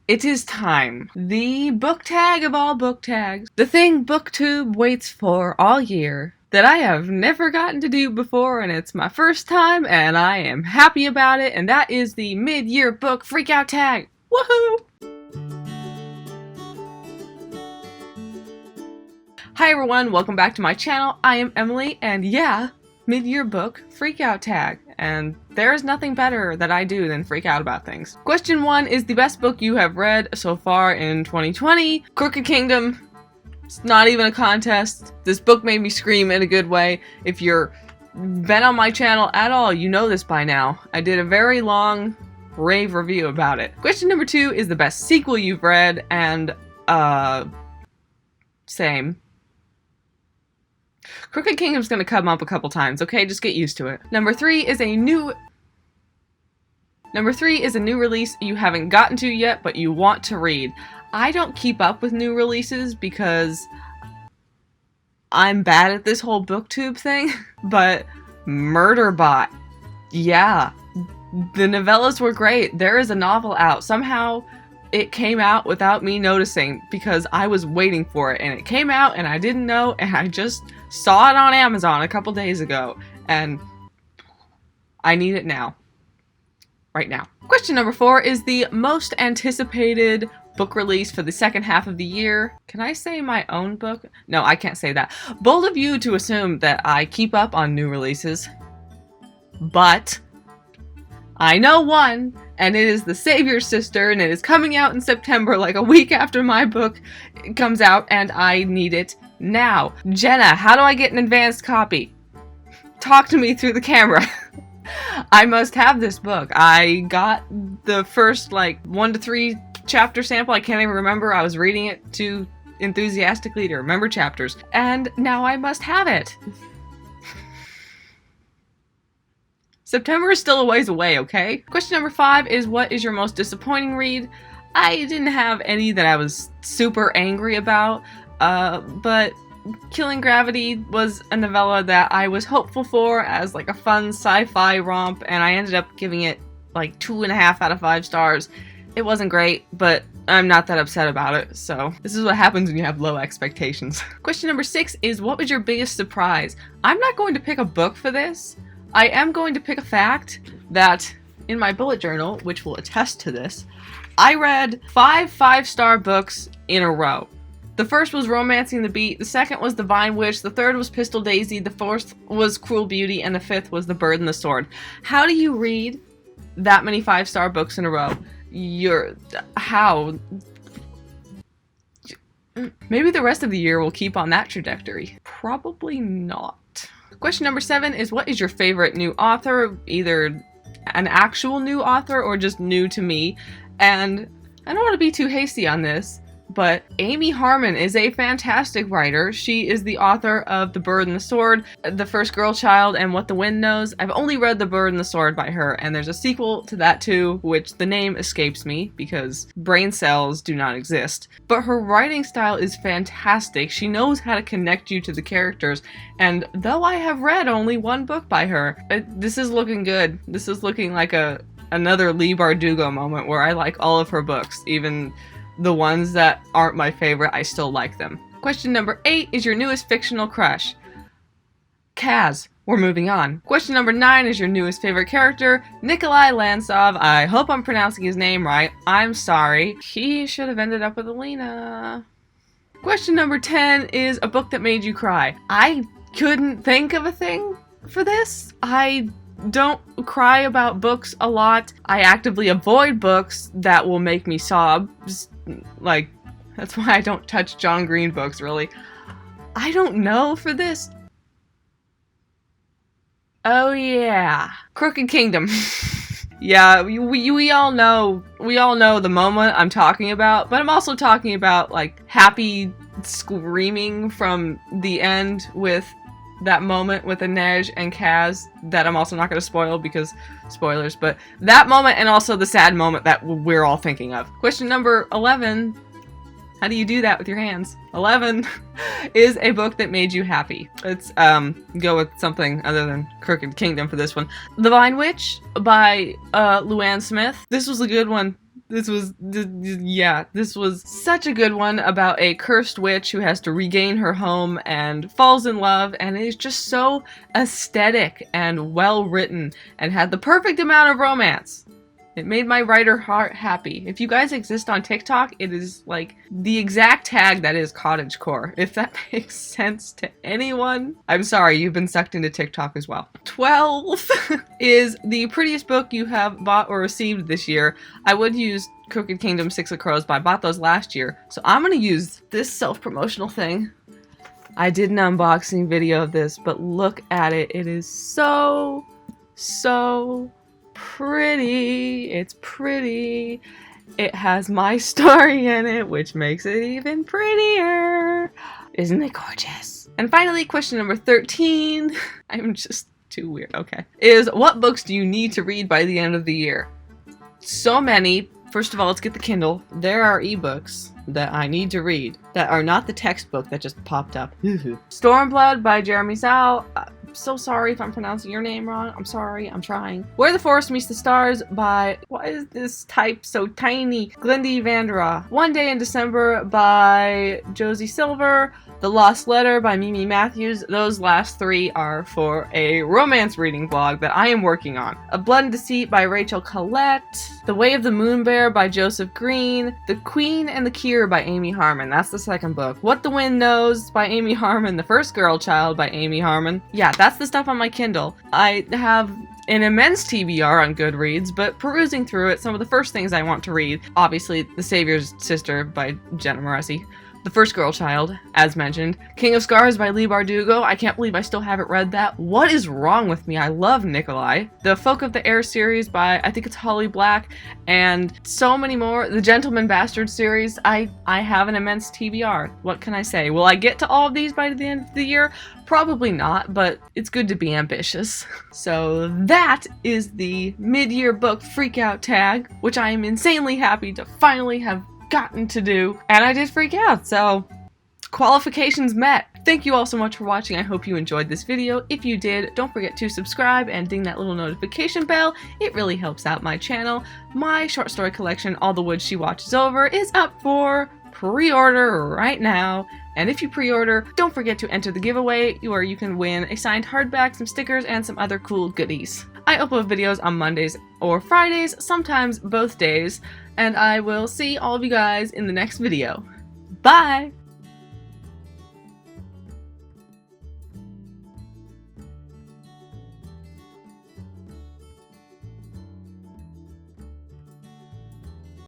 It is time. The book tag of all book tags. The thing booktube waits for all year that I have never gotten to do before, and it's my first time, and I am happy about it, and that is the mid-year book freakout tag. Woohoo! Hi everyone, welcome back to my channel. I am Emily, and yeah, mid-year book freakout tag. And there is nothing better that I do than freak out about things. Question 1 is the best book you have read so far in 2020. Crooked Kingdom. It's not even a contest. This book made me scream in a good way. If you're been on my channel at all, you know this by now. I did a very long rave review about it. Question number 2 is the best sequel you've read, and same. Crooked Kingdom's gonna come up a couple times, okay? Just get used to it. Number 3 is a new release you haven't gotten to yet, but you want to read. I don't keep up with new releases because I'm bad at this whole booktube thing, but Murderbot, yeah. The novellas were great. There is a novel out. Somehow it came out without me noticing because I was waiting for it, and it came out and I didn't know, and I just saw it on Amazon a couple days ago, and I need it now. Right now. Question number 4 is the most anticipated book release for the second half of the year. Can I say my own book? No, I can't say that. Bold of you to assume that I keep up on new releases, but I know one, and it is The Savior's Sister, and it is coming out in September, like a week after my book comes out, and I need it now. Jenna, how do I get an advanced copy? Talk to me through the camera. I must have this book. I got the first, 1 to 3 chapter sample. I can't even remember. I was reading it too enthusiastically to remember chapters, and now I must have it. September is still a ways away, okay? Question number 5 is, what is your most disappointing read? I didn't have any that I was super angry about, but Killing Gravity was a novella that I was hopeful for as a fun sci-fi romp, and I ended up giving it 2.5 out of 5 stars. It wasn't great, but I'm not that upset about it, so this is what happens when you have low expectations. Question number 6 is, what was your biggest surprise? I'm not going to pick a book for this. I am going to pick a fact that in my bullet journal, which will attest to this, I read 5 5-star books in a row. The first was Romancing the Beat, the second was The Vine Witch, the third was Pistol Daisy, the fourth was Cruel Beauty, and the fifth was The Bird and the Sword. How do you read that many 5-star books in a row? How? Maybe the rest of the year will keep on that trajectory. Probably not. Question number 7 is, what is your favorite new author? Either an actual new author or just new to me. And I don't want to be too hasty on this, but Amy Harmon is a fantastic writer. She is the author of The Bird and the Sword, The First Girl Child, and What the Wind Knows. I've only read The Bird and the Sword by her, and there's a sequel to that too, which the name escapes me because brain cells do not exist. But her writing style is fantastic. She knows how to connect you to the characters, and though I have read only one book by her, this is looking good. This is looking like another Leigh Bardugo moment where I like all of her books, even the ones that aren't my favorite, I still like them. Question number 8 is your newest fictional crush. Kaz. We're moving on. Question number 9 is your newest favorite character. Nikolai Lansov. I hope I'm pronouncing his name right. I'm sorry. He should have ended up with Alina. Question number 10 is a book that made you cry. I couldn't think of a thing for this. I don't cry about books a lot. I actively avoid books that will make me sob. That's why I don't touch John Green books, really. I don't know for this. Oh yeah. Crooked Kingdom. Yeah, we all know the moment I'm talking about, but I'm also talking about happy screaming from the end with that moment with Inej and Kaz that I'm also not going to spoil because spoilers, but that moment and also the sad moment that we're all thinking of. Question number 11, how do you do that with your hands? 11 is a book that made you happy. Let's go with something other than Crooked Kingdom for this one. The Vine Witch by Luann Smith. This was a good one. This was such a good one about a cursed witch who has to regain her home and falls in love, and it is just so aesthetic and well written and had the perfect amount of romance. It made my writer heart happy. If you guys exist on TikTok, it is like the exact tag that is cottagecore. If that makes sense to anyone. I'm sorry, you've been sucked into TikTok as well. 12 is the prettiest book you have bought or received this year. I would use Crooked Kingdom, Six of Crows, but I bought those last year. So I'm going to use this self-promotional thing. I did an unboxing video of this, but look at it. It is so pretty. It's pretty. It has my story in it, which makes it even prettier. Isn't it gorgeous? And finally, question number 13. I'm just too weird. Okay. Is what books do you need to read by the end of the year? So many. First of all, let's get the Kindle. There are ebooks that I need to read that are not the textbook that just popped up. Stormblood by Jeremy Sao. So sorry if I'm pronouncing your name wrong. I'm sorry. I'm trying. Where the Forest Meets the Stars by... Why is this type so tiny? Glendy Vandera. One Day in December by Josie Silver. The Lost Letter by Mimi Matthews. Those last three are for a romance reading blog that I am working on. A Blood and Deceit by Rachel Collette. The Way of the Moon Bear by Joseph Green. The Queen and the Cure by Amy Harmon. That's the second book. What the Wind Knows by Amy Harmon. The First Girl Child by Amy Harmon. Yeah, that's the stuff on my Kindle. I have an immense TBR on Goodreads, but perusing through it, some of the first things I want to read, obviously The Savior's Sister by Jenna Moreci. The First Girl Child, as mentioned. King of Scars by Leigh Bardugo. I can't believe I still haven't read that. What is wrong with me? I love Nikolai. The Folk of the Air series by, I think it's Holly Black, and so many more. The Gentleman Bastard series. I have an immense TBR. What can I say? Will I get to all of these by the end of the year? Probably not, but it's good to be ambitious. So that is the mid-year book Freakout tag, which I am insanely happy to finally have gotten to do, and I did freak out, so qualifications met. Thank you all so much for watching. I hope you enjoyed this video. If you did, don't forget to subscribe and ding that little notification bell. It really helps out my channel. My short story collection, All the Woods She Watches Over, is up for pre-order right now. And if you pre-order, don't forget to enter the giveaway where you can win a signed hardback, some stickers, and some other cool goodies. I upload videos on Mondays or Fridays, sometimes both days, and I will see all of you guys in the next video. Bye!